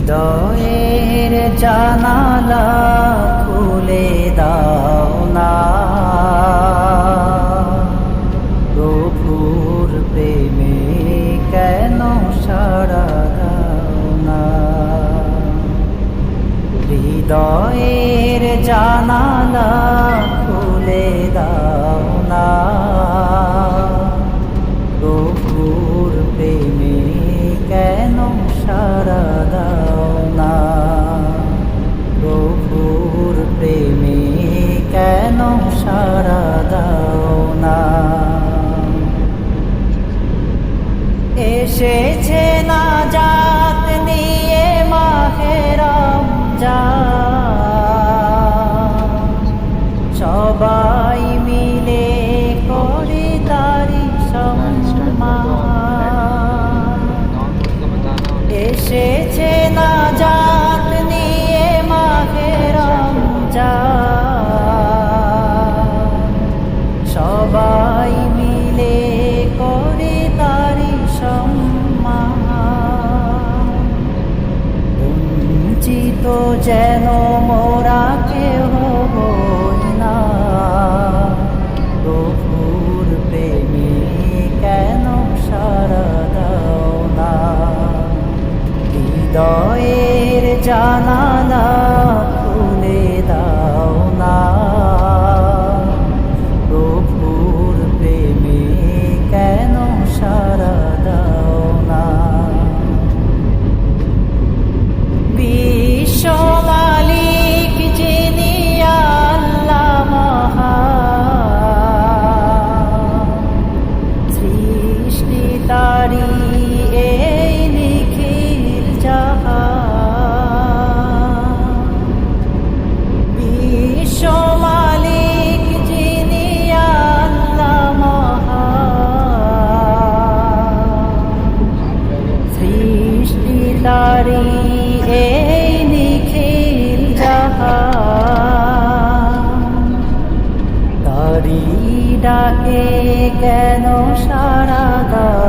হৃদয়ের জানালা খুলে দাও না, প্রভুর প্রেমে কেন সাড়া দাও না। হৃদয়ের জানালা খুলে দাও না, প্রভুর প্রেমে কেন সাড়া দাও না, প্রভুর প্রেমে কেন সাড়া দাও না। এসেছে নাজাত নিয়ে মাহে রমজান, সবাই মিলে করি তারি সম্মান। এসেছে নাজাত নিয়ে মাহে রমজান, সবাই মিলে করি তারি সম্মান। বঞ্চিত যেন মোরা কেহ হই না, প্রভুর প্রেমে কেন সাড়া দাও না। হৃদয়ের জানালা খুলে দাও না, প্রভুর প্রেমে কেন সাড়া দাও না। বিশ্ব মালিক যিনি আল্লাহ মহান, সৃষ্টি তারি এই নিখিল জাহান। বিশ্ব মালিক যিনি আল্লাহ মহান, সৃষ্টি তারি এই নিখিল জাহান। তারি ডাকে কেন সাড়া দাও